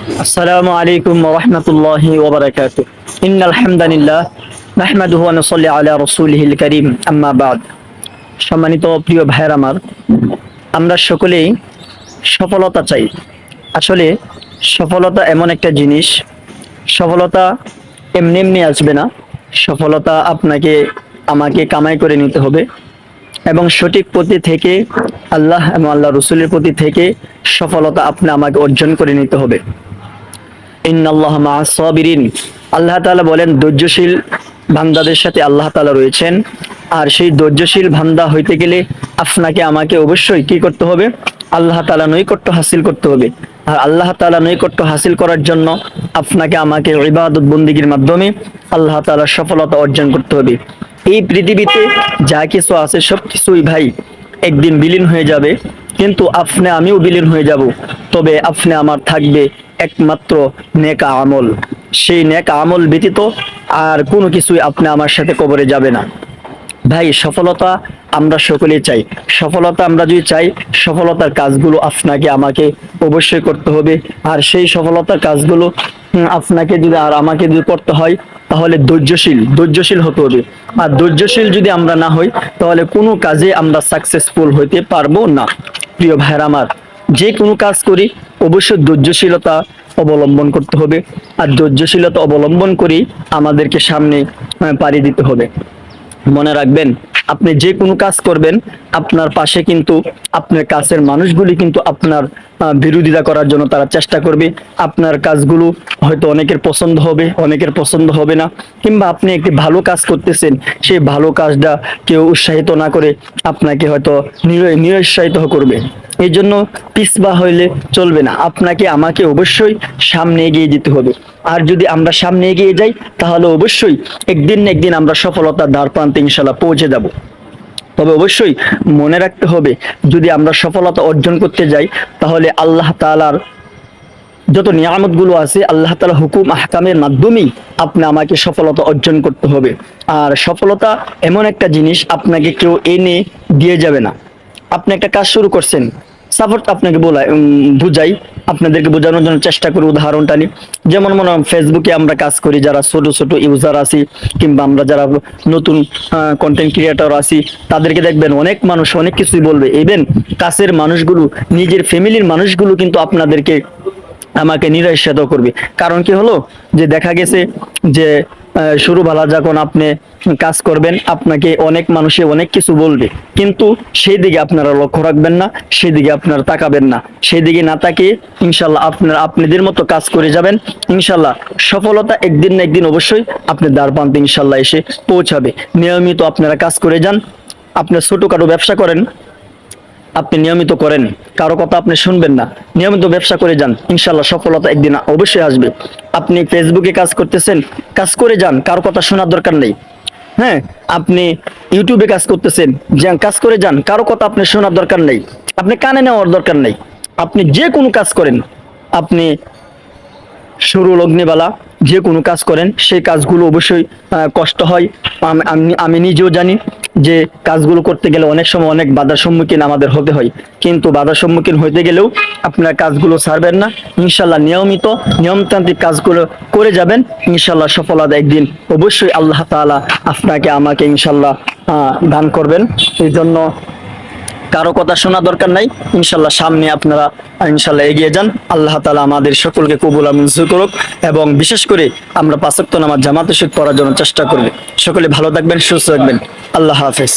আসসালামু আলাইকুম ওয়া রাহমাতুল্লাহি ওয়া বারাকাতুহু। ইন্নাল হামদালিল্লাহ নাহমাদুহু ওয়া নুসাল্লি আলা রাসূলিহিল কারীম, আম্মা বা'দ। সম্মানিত প্রিয় ভাইয়ের আমার, আমরা সকলেই সফলতা চাই। আসলে সফলতা এমন একটা জিনিস, সফলতা এমনি এমনি আসবে না। সফলতা আপনাকে আমাকে কামাই করে নিতে হবে এবং সঠিক পথে থেকে আল্লাহ এবং আল্লাহ রসুলের প্রতি থেকে সফলতা আপনি আমাকে অর্জন করে নিতে হবে। ইন্নাল্লাহা মা'আস সাবিরিন। আল্লাহ তাআলা বলেন, ধৈর্যশীল বান্দাদের সাথে আল্লাহ তাআলা রয়েছেন। আর সেই ধৈর্যশীল বান্দা হইতে গেলে আপনাকে আমাকে অবশ্যই কি করতে হবে? আল্লাহ তাআলা নৈকট্য হাসিল করতে হবে। আর আল্লাহ তাআলা নৈকট্য হাসিল করার জন্য আপনাকে আমাকে ইবাদত বন্দেগীর মাধ্যমে আল্লাহ তাআলার সফলতা অর্জন করতে হবে। এই পৃথিবীতে যা কিছু আছে সব কিছুই ভাই একদিন বিলীন হয়ে যাবে, কিন্তু আপনি আমিও বিলীন হয়ে যাব। তবে আপনি আমার থাকবে একমাত্র নেক আমল। সেই নেক আমল ব্যতীত আর কোনো কিছুই আপনি আমার সাথে কবরে যাবে না। ভাই, সফলতা আমরা সকলেই চাই। সফলতা আমরা যদি চাই, সফলতার কাজগুলো আপনাকে আমাকে অবশ্যই করতে হবে। আর সেই সফলতার কাজগুলো আপনাকে যদি আর আমাকে যদি করতে হয়, তাহলে ধৈর্যশীল হতে হবে। আর ধৈর্যশীল যদি আমরা না হই, তাহলে কোনো কাজে আমরা সাকসেসফুল হইতে পারবো না। প্রিয় ভাইরা আমার, যে কোনো কাজ করি অবশ্যই ধৈর্যশীলতা অবলম্বন করতে হবে। আর ধৈর্যশীলতা অবলম্বন করেই আমাদেরকে সামনে পাড়ি দিতে হবে। মনে রাখবেন, আপনি যে কোনো কাজ করবেন, আপনার পাশে কিন্তু আপনার কাছের মানুষগুলি কিন্তু আপনার বিরোধিতা করার জন্য তারা চেষ্টা করবে। আপনার কাজগুলো হয়তো অনেকের পছন্দ হবে, অনেকের পছন্দ হবে না। কিংবা আপনি একটি ভালো কাজ করতেছেন, সেই ভালো কাজটা কেউ উৎসাহিত না করে আপনাকে হয়তো নিরুৎসাহিত করবে। এই জন্য পিছপা হইলে চলবে না, আপনাকে আমাকে অবশ্যই সামনে এগিয়ে যেতে হবে। আর যদি আমরা সামনে এগিয়ে যাই, তাহলে অবশ্যই একদিন না একদিন আমরা সফলতার দ্বার প্রান্তে ইনশাল্লাহ পৌঁছে যাব। তবে অবশ্যই মনে রাখতে হবে, যদি আমরা সফলতা অর্জন করতে যাই, তাহলে আল্লাহ তাআলার যত নিয়ামতগুলো আছে, আল্লাহ তাআলা হুকুম আহকামের মাধ্যমেই আপনি আমাকে সফলতা অর্জন করতে হবে। আর সফলতা এমন একটা জিনিস, আপনাকে কেউ এনে দিয়ে যাবে না। আপনি একটা কাজ শুরু করছেন, সাপোর্ট আপনাকে বুঝাই, আপনাদেরকে বোঝানোর জন্য চেষ্টা করি উদাহরণটা নিই। যেমন মনে হয় ফেসবুকে আমরা কাজ করি, যারা ছোট ছোট ইউজার আছি, কিংবা আমরা যারা নতুন কন্টেন্ট ক্রিয়েটর আছি, তাদেরকে দেখবেন অনেক মানুষ অনেক কিছুই বলবে। ইভেন কাছের মানুষগুলো, নিজের ফ্যামিলির মানুষগুলো কিন্তু আপনাদেরকে আমাকে নিরুৎসাহিত করবে। কারণ কি হলো, যে দেখা গেছে যে শুরু ভালা যখন আপনি কাজ করবেন, আপনাকে অনেক মানুষে অনেক কিছু বলবে, কিন্তু সেই দিকে আপনারা লক্ষ্য রাখবেন না, সেই দিকে আপনারা তাকাবেন না। সেই দিকে না তাকিয়ে ইনশাল্লাহ আপনারা আপনাদের মতো কাজ করে যাবেন। ইনশাল্লাহ সফলতা একদিন না একদিন অবশ্যই আপনি দ্বার প্রান্তে ইনশাল্লাহ এসে পৌঁছাবে। নিয়মিত আপনারা কাজ করে যান। আপনি ছোটখাটো ব্যবসা করেন, আপনি নিয়মিত করেন, কারো কথা আপনি শুনবেন না, নিয়মিত ব্যবসা করে যান, ইনশাল্লাহ সফলতা একদিন অবশ্যই আসবে। আপনি ফেসবুকে কাজ করতেছেন, কাজ করে যান, কারো কথা শোনার দরকার নেই। হ্যাঁ, আপনি ইউটিউবে কাজ করতেছেন, কাজ করে যান, কারো কথা আপনি শোনার দরকার নেই, আপনি কানে নেওয়ার দরকার নেই। আপনি যে কোনো কাজ করেন, আপনি শুরু লগ্নেবেলা যে কোনো কাজ করেন, সেই কাজগুলো অবশ্যই কষ্ট হয়। আমি নিজেও জানি যে কাজগুলো করতে গেলে অনেক সময় অনেক বাধার সম্মুখীন আমাদের হতে হয়, কিন্তু বাধার সম্মুখীন হইতে গেলেও আপনারা কাজগুলো ছাড়বেন না। ইনশাল্লাহ নিয়মিত নিয়মতান্ত্রিক কাজগুলো করে যাবেন, ইনশাল্লাহ সফলতা একদিন অবশ্যই আল্লাহ তাআলা আপনাকে আমাকে ইনশাল্লাহ দান করবেন। এই জন্য কারো কথা শোনা দরকার নাই, ইনশাল্লাহ সামনে আপনারা ইনশাল্লাহ এগিয়ে যান। আল্লাহ তাআলা আমাদের সকলকে কবুল আর মঞ্জুর করুক, এবং বিশেষ করে আমরা ৫ ওয়াক্ত নামাজ জামাতের সহিত পড়ার জন্য চেষ্টা করব। সকলে ভালো থাকবেন, সুস্থ থাকবেন। আল্লাহ হাফেজ।